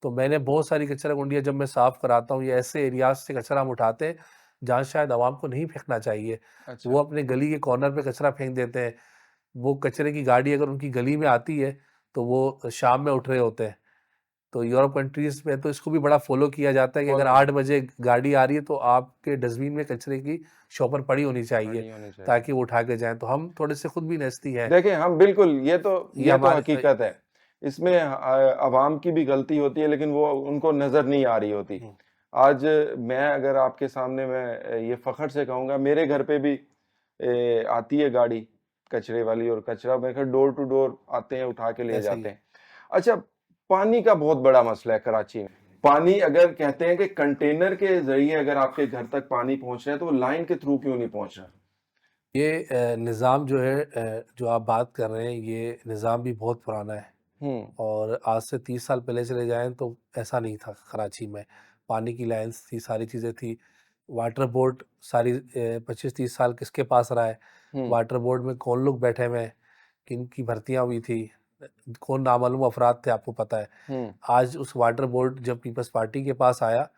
तो मैंने बहुत सारी कचरा कुंडियाँ जब मैं साफ़ कराता हूँ या ऐसे एरियाज से कचरा हम उठाते हैं जहाँ शायद आवाम को नहीं फेंकना चाहिए, वो अच्छा। अपने गली के कॉर्नर पे कचरा फेंक देते हैं। वो कचरे की गाड़ी अगर उनकी गली में आती है तो वो शाम में उठ रहे होते हैं। तो यूरोप कंट्रीज़ में तो इसको भी बड़ा फ़ॉलो किया जाता है कि अगर फॉलो 8 बजे गाड़ी आ रही है तो आपके डस्टबिन में कचरे की शॉपर पड़ी होनी चाहिए पड़ी होनी चाहिए। ताकि वो उठा के जाएँ। तो हम थोड़े से खुद भी नेस्ती हैं। देखें, हम बिल्कुल, ये ये तो हमारे हकीकत है। इसमें अवाम की भी गलती होती है, लेकिन वो उनको नज़र नहीं आ रही होती। आज मैं अगर आपके सामने मैं ये फ़ख्र से कहूँगा, मेरे घर पे भी आती है गाड़ी कचरे वाली और कचरा मेरे घर डोर टू डोर आते हैं, उठा के ले ऐसे ही जाते हैं। अच्छा, पानी का बहुत बड़ा मसला है कराची में। पानी अगर कहते हैं कि कंटेनर के ज़रिए अगर आपके घर तक पानी पहुँच रहा है, तो वो लाइन के थ्रू क्यों नहीं पहुँच रहा? ये निज़ाम जो है जो आप बात कर रहे हैं ये निज़ाम भी बहुत पुराना है हुँ, और आज से 30 साल पहले चले जाएँ तो ऐसा नहीं था कराची में। पानी की लाइन्स थी, सारी चीज़ें थी। वाटर बोर्ड सारी 25-30 साल किसके पास रहा है? हुँ, वाटर बोर्ड में कौन लोग बैठे हुए हैं? किन की भर्तियाँ हुई थी? कौन नामालूम अफ़राद थे आपको पता है? हुँ, आज उस वाटर बोर्ड जब पीपल्स पार्टी के पास आया,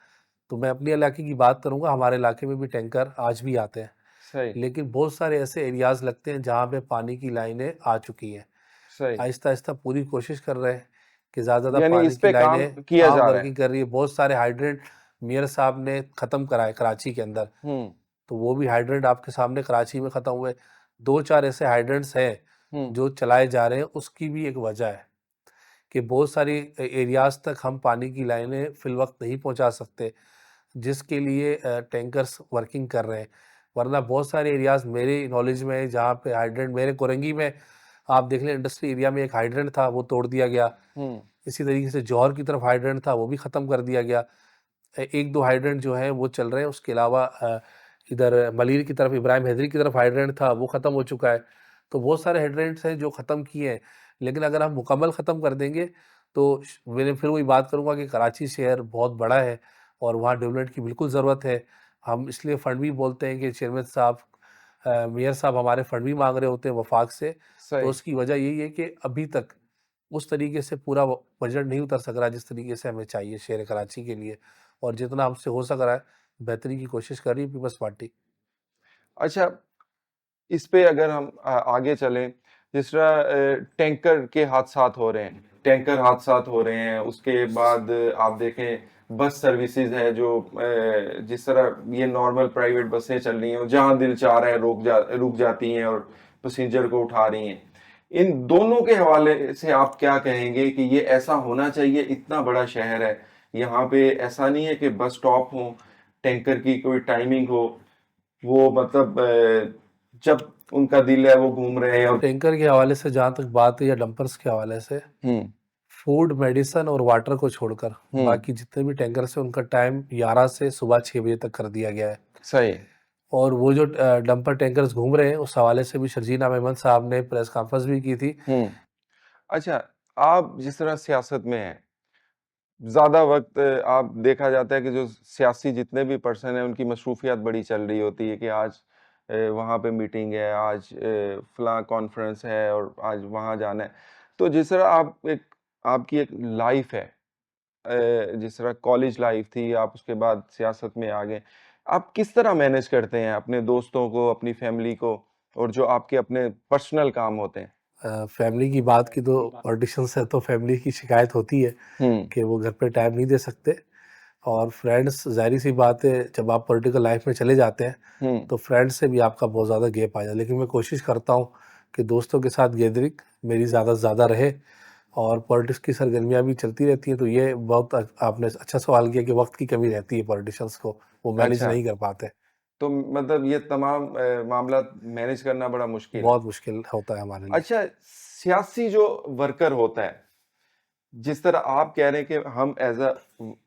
तो मैं अपने इलाके की बात करूँगा, हमारे इलाके में भी टैंकर आज भी आते हैं। सही, लेकिन बहुत सारे ऐसे एरियाज़ लगते हैं जहाँ पे पानी की लाइनें आ चुकी हैं। सही। आहिस्ता-आहिस्ता पूरी कोशिश कर रहे हैं कि ज़्यादा से ज़्यादा यानी पानी इस की पे काम लाइनें किया आम जा रहा है। वर्किंग कर रही है। बहुत सारे हाइड्रेंट मेयर साहब ने ख़त्म कराए कराची के अंदर। हुँ, तो वो भी हाइड्रेंट आपके सामने कराची में ख़त्म हुए। 2-4 ऐसे हाइड्रेंट्स हैं जो चलाए जा रहे हैं, उसकी भी एक वजह है कि बहुत सारी एरियाज़ तक हम पानी की लाइनें फिल वक्त नहीं पहुंचा सकते, जिसके लिए टैंकर्स वर्किंग कर रहे हैं। वरना बहुत सारे एरियाज़ मेरे नॉलेज में है जहाँ पे हाइड्रेंट, मेरे कोरंगी में आप देख लें इंडस्ट्री एरिया में एक हाइड्रेंट था, वो तोड़ दिया गया। इसी तरीके से जौहर की तरफ हाइड्रेंट था, वो भी ख़त्म कर दिया गया। एक दो हाइड्रेंट जो है वो चल रहे हैं, उसके अलावा इधर मलिर की तरफ, इब्राहिम हैदरी की तरफ हाइड्रेंट था, वो ख़त्म हो चुका है। तो बहुत सारे हाइड्रेंट्स हैं जो ख़त्म किए हैं, लेकिन अगर हम मुकम्मल ख़त्म कर देंगे तो मैंने फिर वही बात करूँगा कि कराची शहर बहुत बड़ा है और वहाँ डेवलपमेंट की बिल्कुल ज़रूरत है। हम इसलिए फ़ंड भी बोलते हैं कि चेयरमैन साहब, मेयर साहब हमारे फ़ंड भी मांग रहे होते हैं वफाक से। तो सही। उसकी वजह यही है कि अभी तक उस तरीके से पूरा बजट नहीं उतर सक रहा जिस तरीके से हमें चाहिए शहर कराची के लिए, और जितना हमसे हो सक रहा है बेहतरी की कोशिश कर रही है पीपल्स पार्टी। अच्छा, इस पे अगर हम आगे चलें, जिस तरह टैंकर के हादसात हो रहे हैं, टैंकर हादसात हो रहे हैं, उसके बाद आप देखें बस सर्विसेज है जो जिस तरह ये नॉर्मल प्राइवेट बसें चल रही हैं, जहां दिल चाह रहा है रुक जाती हैं और पैसेंजर को उठा रही हैं। इन दोनों के हवाले से आप क्या कहेंगे कि ये ऐसा होना चाहिए? इतना बड़ा शहर है, यहाँ पे ऐसा नहीं है कि बस स्टॉप हो, टैंकर की कोई टाइमिंग हो, वो मतलब जब उनका दिल है वो घूम रहे हैं और टैंकर के हवाले से जहाँ तक बात है या डंपर्स के हवाले से, हम्म फूड, मेडिसन और वाटर को छोड़कर हम्म बाकी जितने भी टैंकर से उनका टाइम 11 से सुबह 6 बजे तक कर दिया गया है। सही। और वो जो डंपर टैंकर्स घूम रहे हैं उस हवाले से भी शर्जीना मेमन साहब ने प्रेस कॉन्फ्रेंस भी की थी। हम्म। अच्छा, आप जिस तरह सियासत में हैं, ज्यादा वक्त आप देखा जाता है कि जो सियासी जितने भी पर्सन हैं उनकी मसरूफियत बड़ी चल रही होती है कि आज वहाँ पे मीटिंग है, आज फलां कॉन्फ्रेंस है और आज वहाँ जाना है। तो जिस तरह आपकी एक लाइफ है, जिस तरह कॉलेज लाइफ थी, आप उसके बाद सियासत में आ गए, आप किस तरह मैनेज करते हैं अपने दोस्तों को, अपनी फैमिली को, और जो आपके अपने पर्सनल काम होते हैं? फैमिली की बात की तो पॉलिटिशियंस है तो फैमिली की शिकायत होती है हम्म कि वो घर पे टाइम नहीं दे सकते। और फ्रेंड्स, जाहिर सी बात है जब आप पॉलिटिकल लाइफ में चले जाते हैं हम्म। तो फ्रेंड्स से भी आपका बहुत ज़्यादा गैप आ जाए, लेकिन मैं कोशिश करता हूँ कि दोस्तों के साथ गैदरिंग मेरी ज़्यादा से ज़्यादा रहे। और पॉलिटिक्स की सरगर्मियाँ भी चलती रहती हैं, तो ये बहुत आपने अच्छा सवाल किया कि वक्त की कमी रहती है पॉलिटिशियंस को, वो मैनेज अच्छा, नहीं कर पाते। तो मतलब ये तमाम मामला मैनेज करना बड़ा मुश्किल है। बहुत मुश्किल होता है हमारे लिए। अच्छा, सियासी जो वर्कर होता है, जिस तरह आप कह रहे हैं कि हम एज अ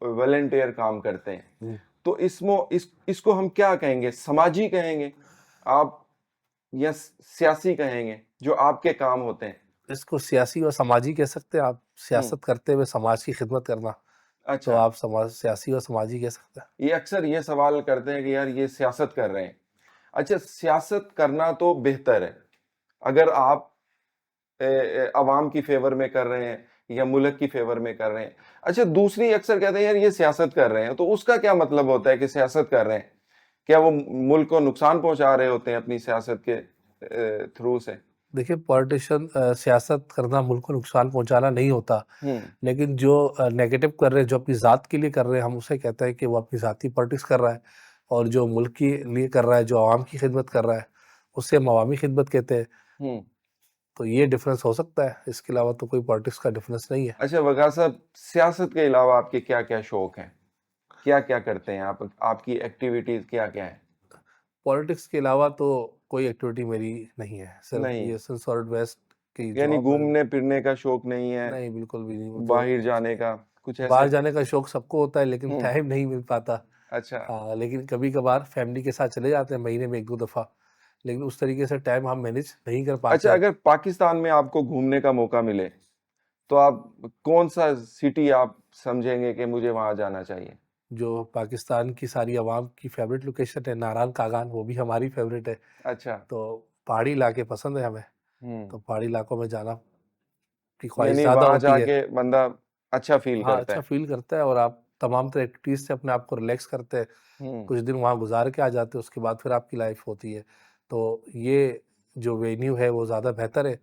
वॉलंटियर काम करते हैं, हम्म। तो इसको हम क्या कहेंगे? समाजी कहेंगे आप, या सियासी कहेंगे जो आपके काम होते हैं? इसको सियासी और समाजी कह सकते हैं आप। हम्म। सियासत करते हुए समाज की खिदमत करना, तो अच्छा, आप समाज, सियासी और समाजी कह सकते हैं। ये अक्सर ये सवाल करते हैं कि यार ये सियासत कर रहे हैं। अच्छा, सियासत करना तो बेहतर है अगर आप अवाम की फेवर में कर रहे हैं या मुल्क की फेवर में कर रहे हैं। अच्छा, दूसरी अक्सर कहते हैं यार ये सियासत कर रहे हैं, तो उसका क्या मतलब होता है कि सियासत कर रहे हैं? क्या वो मुल्क को नुकसान पहुंचा रहे होते हैं अपनी सियासत के थ्रू से? देखिए, पॉलिटिशियन, सियासत करना मुल्क को नुकसान पहुंचाना नहीं होता, हम्म लेकिन जो नेगेटिव कर रहे हैं, जो अपनी ज़ात के लिए कर रहे हैं, हम उसे कहते हैं कि वो अपनी ज़ाती पॉलिटिक्स कर रहा है। और जो मुल्क के लिए कर रहा है, जो आवाम की खिदमत कर रहा है, उसे हम अवामी खिदमत कहते हैं। हम्म। तो ये डिफरेंस हो सकता है, इसके अलावा तो कोई पॉलिटिक्स का डिफरेंस नहीं है। अच्छा वकार साहब, सियासत के अलावा आपके क्या क्या शौक हैं? क्या क्या करते हैं आप? आपकी एक्टिविटीज क्या क्या है? पॉलिटिक्स के अलावा तो कोई एक्टिविटी मेरी नहीं है, सिर्फ नहीं, ये सन सॉलिड वेस्ट की यानी जॉब है। घूमने फिरने का शौक नहीं है? नहीं, बिल्कुल भी नहीं। वो तो बाहर जाने का कुछ बाहर ऐसे? जाने का शौक सबको होता है लेकिन हम्म। टाइम नहीं मिल पाता। अच्छा। लेकिन कभी कभार फैमिली के साथ चले जाते हैं महीने में 1-2 दफ़ा, लेकिन उस तरीके से टाइम हम मैनेज नहीं कर पाते अच्छा, अब। अगर पाकिस्तान में आपको घूमने का मौका मिले, तो आप कौन सा सिटी आप समझेंगे कि मुझे वहां जाना चाहिए? जो पाकिस्तान की सारी आवाम की फेवरेट लोकेशन है नारायण कागान, वो भी हमारी फेवरेट है। अच्छा। तो पहाड़ी इलाके पसंद है हमें, हम्म। तो पहाड़ी इलाकों में जाना की ख्वाहिश यानी ज़्यादा वहां होती है। जाके बंदा अच्छा फील हाँ, करता अच्छा है। फ़ील करता है और आप तमाम तरह एक्टिविटीज़ से अपने आप को रिलैक्स करते हैं। हम्म। कुछ दिन वहाँ गुज़ार के आ जाते हैं, उसके बाद फिर आपकी लाइफ़ होती है। तो ये जो वेन्यू है वो ज़्यादा बेहतर है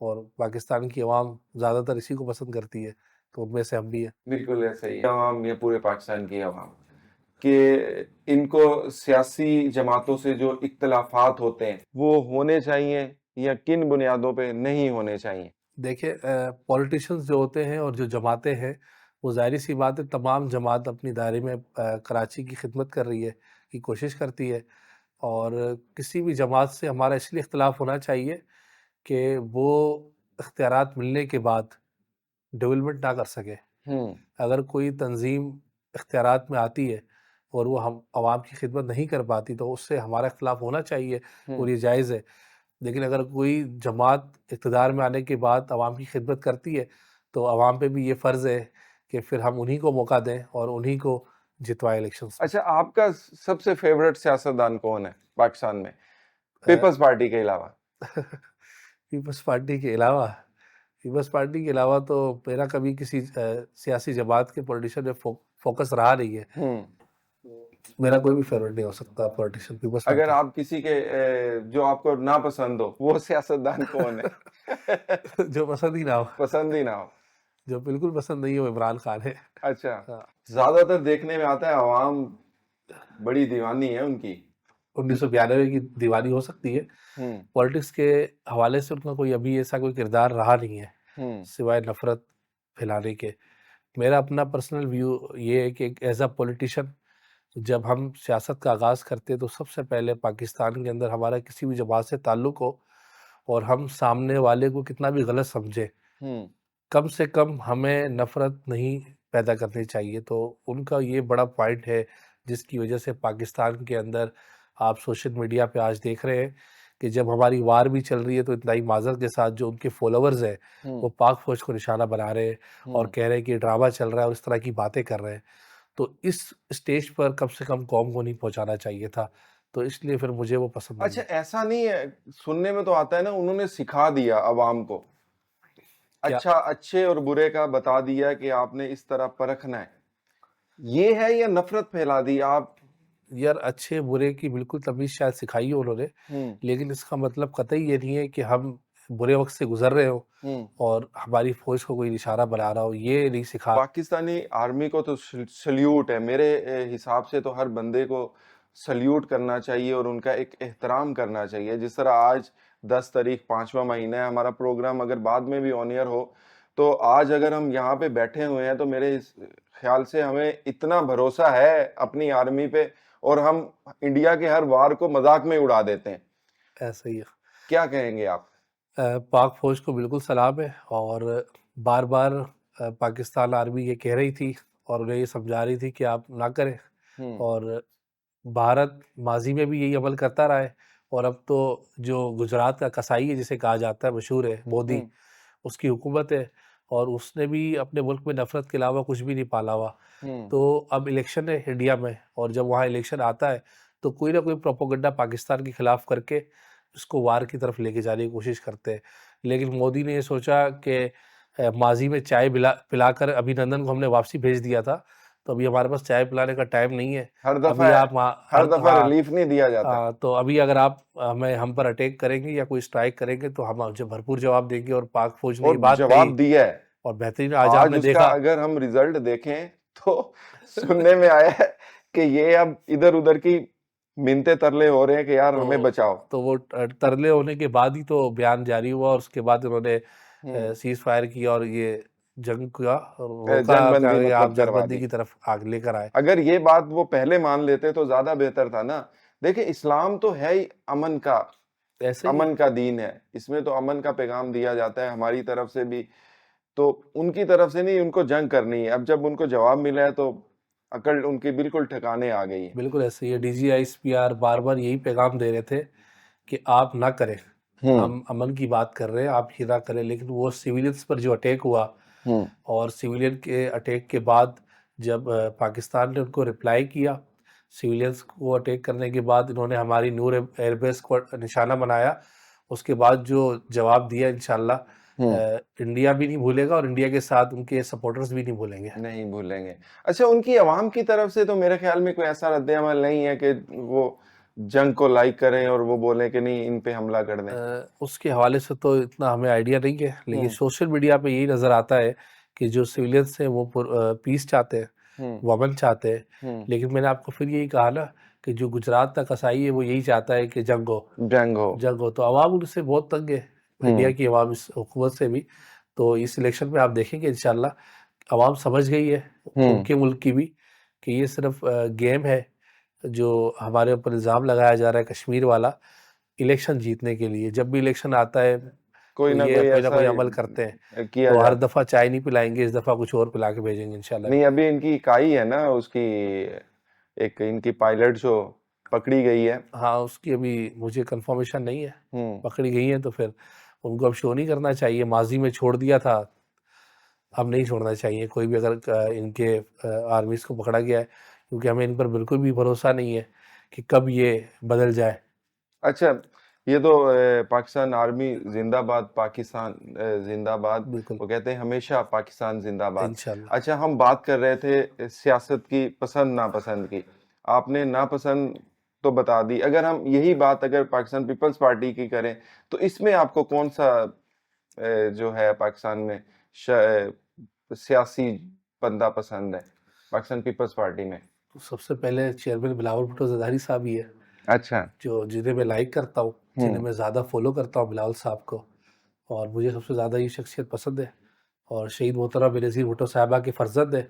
और पाकिस्तान की आवाम ज़्यादातर इसी को पसंद करती है, तो उनमें से हम भी हैं। बिल्कुल ऐसा ही है, आवाम या पूरे पाकिस्तान की आवाम। कि इनको सियासी जमातों से जो इख्तलाफात होते हैं वो होने चाहिए या किन बुनियादों पे नहीं होने चाहिए? देखिए, पॉलिटिशियंस जो होते हैं और जो जमातें हैं, वो ज़ाहिर सी बात है तमाम जमात अपनी दायरे में कराची की खिदमत कर रही है, की कोशिश करती है। और किसी भी जमात से हमारा इसलिए इख्तलाफ होना चाहिए कि वो इख्तियारात मिलने के बाद डेवलपमेंट ना कर सके। हम्म। अगर कोई तंजीम इख्तियारात में आती है और वो हम आवाम की खिदमत नहीं कर पाती, तो उससे हमारा इख्तलाफ होना चाहिए और ये जायज़ है। लेकिन अगर कोई जमात इक़्तिदार में आने के बाद आवाम की खिदमत करती है, तो आवाम पे भी ये फ़र्ज़ है कि फिर हम उन्हीं को मौका दें और उन्हीं को जितवाएँ इलेक्शंस में। अच्छा, आपका सबसे फेवरेट सियासतदान कौन है पाकिस्तान में, अ, पीपल्स पार्टी के अलावा? पीपल्स पार्टी के अलावा पीपल्स पार्टी के अलावा तो मेरा कभी किसी सियासी जमात के पॉलिटिशियन में फ़ोकस रहा नहीं है। हम्म। मेरा कोई भी फ़ेवरेट नहीं हो सकता पॉलिटिशियन पीपल्स अगर पार्टी। आप किसी के जो आपको ना पसंद हो वो सियासतदान कौन है? जो पसंद ही ना हो, पसंद ही ना हो। जो बिल्कुल पसंद नहीं है वो इमरान खान है। अच्छा, हाँ, ज्यादातर देखने में आता है आवाम बड़ी दीवानी है उनकी। 1992 की दीवानी हो सकती है। हम्म। पॉलिटिक्स के हवाले से उनका कोई अभी ऐसा कोई किरदार रहा नहीं है, हम्म। सिवाय नफ़रत फैलाने के। मेरा अपना पर्सनल व्यू ये है कि एज़ अ पॉलिटिशियन जब हम सियासत का आगाज़ करते हैं, तो सबसे पहले पाकिस्तान के अंदर हमारा किसी भी जमात से ताल्लुक़ हो और हम सामने वाले को कितना भी गलत समझें, हम्म। कम से कम हमें नफ़रत नहीं पैदा करनी चाहिए। तो उनका ये बड़ा पॉइंट है, जिसकी वजह से पाकिस्तान के अंदर आप सोशल मीडिया पे आज देख रहे हैं कि जब हमारी वार भी चल रही है, तो इंतहाई माज़रत के साथ जो उनके फॉलोवर्स हैं, वो पाक फ़ौज को निशाना बना रहे हैं और कह रहे हैं कि ड्रामा चल रहा है और इस तरह की बातें कर रहे हैं। तो इस स्टेज पर कम से कम कौम को नहीं पहुँचाना चाहिए था। तो इसलिए फिर मुझे वो पसंद नहीं अच्छा, है। ऐसा नहीं है, सुनने में तो आता है ना उन्होंने सिखा दिया अवाम को, क्या अच्छा अच्छे और बुरे का बता दिया कि आपने इस तरह परखना है, ये है या नफरत फैला दी आप? यार, अच्छे बुरे की बिल्कुल तमीज़ शायद सिखाई है उन्होंने, हम्म। लेकिन इसका मतलब कतई ये नहीं है कि हम बुरे वक़्त से गुज़र रहे हों हम्म। और हमारी फ़ौज को कोई निशाना बना रहा हो, ये नहीं सिखा। पाकिस्तानी आर्मी को तो सल्यूट है मेरे हिसाब से, तो हर बंदे को सल्यूट करना चाहिए और उनका एक एहतराम करना चाहिए। जिस तरह आज 10 तारीख 5वां महीना है, हमारा प्रोग्राम अगर बाद में भी ऑन एयर हो, तो आज अगर हम यहाँ पे बैठे हुए हैं तो मेरे ख्याल से हमें इतना भरोसा है अपनी आर्मी पे, और हम इंडिया के हर वार को मजाक में उड़ा देते हैं। ऐसा ही है। क्या कहेंगे आप? पाक फ़ौज को बिल्कुल सलाम है और बार-बार पाकिस्तान आर्मी ये कह रही थी और उन्हें ये समझा रही थी कि आप ना करें, हम्म। और भारत माज़ी में भी यही अमल करता रहा है। और अब तो जो गुजरात का कसाई है, जिसे कहा जाता है, मशहूर है, मोदी, हम्म। उसकी हुकूमत है और उसने भी अपने मुल्क में नफ़रत के अलावा कुछ भी नहीं पाला हुआ। हम्म। तो अब इलेक्शन है इंडिया में, और जब वहाँ इलेक्शन आता है, तो कोई ना कोई प्रोपेगेंडा पाकिस्तान के खिलाफ करके उसको वार की तरफ लेके जाने की कोशिश करते हैं। लेकिन मोदी ने ये सोचा कि माज़ी में चाय पिलाकर अभिनंदन को हमने वापसी भेज दिया था, तो अभी हमारे पास चाय पिलाने का टाइम नहीं है। हर अभी दफा आप हर दफा रिलीफ नहीं दिया जाता। तो अभी अगर आप हम पर अटैक करेंगे या कोई स्ट्राइक करेंगे, तो हम जो भरपूर जवाब देंगे। और पाक फ़ौज ने ये और बात कही जवाब दिया है। और बेहतरीन आज आज आपने उसका देखा। अगर हम रिजल्ट देखें तो सुनने में आया है कि ये अब इधर उधर की मिन्नतें तरले हो रहे हैं कि यार हमें तो बचाओ। तो वो तरले होने के बाद ही तो बयान जारी हुआ और उसके बाद उन्होंने हम्म। सीज़ फायर किया और ये जंग का रोका, जंगबंदी कि आप मतलब करवा जंगबंदी दी। की तरफ आग लेकर आए। अगर ये बात वो पहले मान लेते तो ज्यादा बेहतर था ना। देखिए, इस्लाम तो है ही ऐसे ही है। अमन का दीन है, इसमें तो अमन का पैगाम दिया जाता है हमारी तरफ से भी। तो उनकी तरफ से नहीं, उनको जंग करनी है। अब जब उनको जवाब मिला है तो अकल उनकी बिल्कुल ठिकाने आ गई है। बिल्कुल ऐसे ही है। DGISPR बार-बार यही पैगाम दे रहे थे कि आप ना करें, हम्म। हम अमन की बात कर रहे हैं, आप ये ना करें। लेकिन वो सिविलियंस पर जो अटैक हुआ, हम्म। और सिविलियन के अटैक के बाद जब पाकिस्तान ने उनको रिप्लाई किया, सिविलियंस को अटैक करने के बाद इन्होंने हमारी नूर एयरबेस को निशाना बनाया। उसके बाद जो जवाब दिया, इंशाल्लाह हम्म। इंडिया भी नहीं भूलेगा और इंडिया के साथ उनके सपोर्टर्स भी नहीं भूलेंगे। नहीं भूलेंगे। अच्छा, उनकी आवाम की तरफ से तो मेरे ख्याल में कोई ऐसा रद्द-ए-अमल नहीं है कि वो जंग को लाइक करें और वो बोले कि नहीं इन पे हमला कर दें। उसके हवाले से तो इतना हमें आइडिया नहीं है, लेकिन हम्म। सोशल मीडिया पे यही नज़र आता है कि जो सिविलियंस हैं वो पीस चाहते हैं। वो अमन चाहते हैं। लेकिन मैंने आपको फिर यही कहा ना कि जो गुजरात का कसाई है वो यही चाहता है कि जंग हो। तो अवाम उनसे बहुत तंग है, इंडिया की अवाम इस हुकूमत से भी। तो इस इलेक्शन में आप देखेंगे इंशाल्लाह अवाम समझ गई है उनके मुल्क की भी कि ये सिर्फ गेम है जो हमारे ऊपर इल्ज़ाम लगाया जा रहा है कश्मीर वाला, इलेक्शन जीतने के लिए। जब भी इलेक्शन आता है कोई तो ना ये कोई कोई ना ऐसा कोई अमल करते हैं। किया तो हर जाता। दफ़ा चाय नहीं पिलाएंगे, इस दफ़ा कुछ और पिला के भेजेंगे इंशाल्लाह। नहीं, अभी इनकी इकाई है ना, उसकी एक इनकी पायलट जो पकड़ी गई है। हाँ, उसकी अभी मुझे कंफर्मेशन नहीं है, हम्म पकड़ी गई है तो फिर उनको अब शो नहीं करना चाहिए। माजी में छोड़ दिया था, अब नहीं छोड़ना चाहिए कोई भी अगर इनके आर्मीज को पकड़ा गया है, क्योंकि हमें इन पर बिल्कुल भी भरोसा नहीं है कि कब ये बदल जाए। अच्छा, ये तो पाकिस्तान आर्मी जिंदाबाद, पाकिस्तान जिंदाबाद, बिल्कुल, वो कहते हैं हमेशा पाकिस्तान जिंदाबाद। इंशाल्लाह। अच्छा, हम बात कर रहे थे सियासत की पसंद नापसंद की, आपने नापसंद तो बता दी। अगर हम यही बात अगर पाकिस्तान पीपल्स पार्टी की करें तो इसमें आपको कौन सा जो है पाकिस्तान में सियासी बंदा पसंद है पाकिस्तान पीपल्स पार्टी में? तो सबसे पहले चेयरमैन बिलावल भुट्टो ज़रदारी साहब ही है, अच्छा। जो जिन्हें मैं लाइक करता हूँ, जिन्हें मैं ज़्यादा फॉलो करता हूँ बिलावल साहब को, और मुझे सबसे ज़्यादा ये शख्सियत पसंद है। और शहीद मोहतरम बेनज़ीर भुट्टो साहिबा के फर्जंद है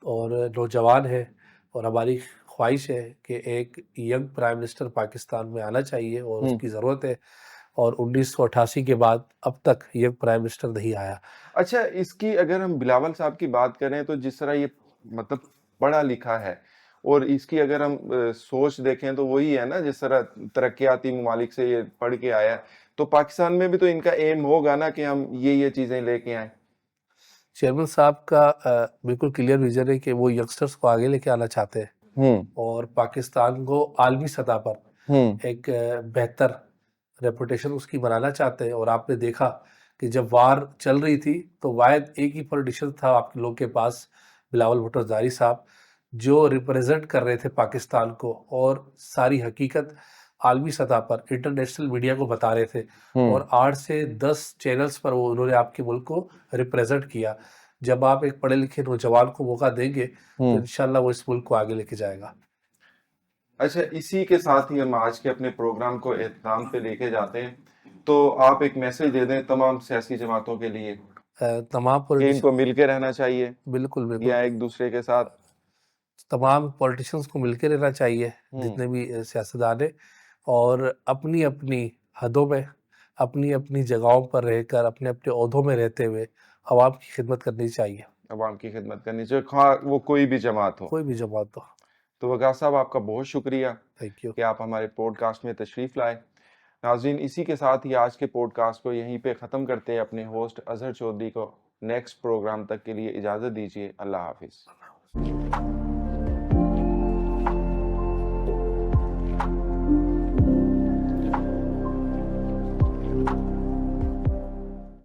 और नौजवान है, और हमारी ख्वाहिश है कि एक यंग प्राइम मिनिस्टर पाकिस्तान में आना चाहिए और उसकी ज़रूरत है। और 1988 के बाद अब तक यंग प्राइम मिनिस्टर नहीं आया। अच्छा, इसकी अगर हम बिलावल साहब की बात करें तो जिस तरह ये मतलब पढ़ा लिखा है, और इसकी अगर हम सोच देखें तो वही है ना, जिस तरह तरक्याती ममालिक से ये पढ़ के आया है, तो पाकिस्तान में भी तो इनका एम होगा ना कि हम ये चीजें लेके आए। चेयरमैन साहब का बिल्कुल क्लियर विजन है कि वो यंगस्टर्स को आगे लेके आना चाहते हैं और पाकिस्तान को आलमी सतह पर एक बेहतर रेपुटेशन उसकी बनाना चाहते हैं। और आपने देखा कि जब वार चल रही थी तो वाहिद एक ही पॉलिटिशियन था आप लोग के पास, बिलावल भुट्टो ज़रदारी साहब, जो रिप्रेजेंट कर रहे थे पाकिस्तान को और सारी हकीकत आलमी सतह पर इंटरनेशनल मीडिया को बता रहे थे। और 8 से 10 चैनल्स पर वो उन्होंने आपके मुल्क को रिप्रेजेंट किया। जब आप एक पढ़े लिखे नौजवान को मौका देंगे तो इंशाल्लाह वो इस मुल्क को आगे लेके जाएगा। अच्छा, इसी के साथ ही हम आज के अपने प्रोग्राम को इख्तिताम पे लेके जाते हैं, तो आप एक मैसेज दे दें तमाम सियासी जमातों के लिए तमाम कि पॉलिटिशियन, इनको मिलके रहना चाहिए बिल्कुल बिल्कुल, या एक दूसरे के साथ। तमाम पॉलिटिशियंस को मिलकर रहना चाहिए, जितने भी सियासतदान हैं, और अपनी अपनी हदों में, अपनी अपनी जगहों पर रहकर, अपने अपने ओहदों में रहते हुए आवाम की खिदमत करनी चाहिए, अवाम की खिदमत करनी चाहिए, खा वो कोई भी जमात हो। कोई भी जमात हो। तो वकार साहब, आपका बहुत शुक्रिया थैंक यू। कि आप हमारे पॉडकास्ट में तशरीफ़ लाए। नाज़रीन, इसी के साथ ही आज के पॉडकास्ट को यहीं पे ख़त्म करते हैं। अपने होस्ट अजहर चौधरी को नेक्स्ट प्रोग्राम तक के लिए इजाज़त दीजिए। अल्लाह हाफिज़।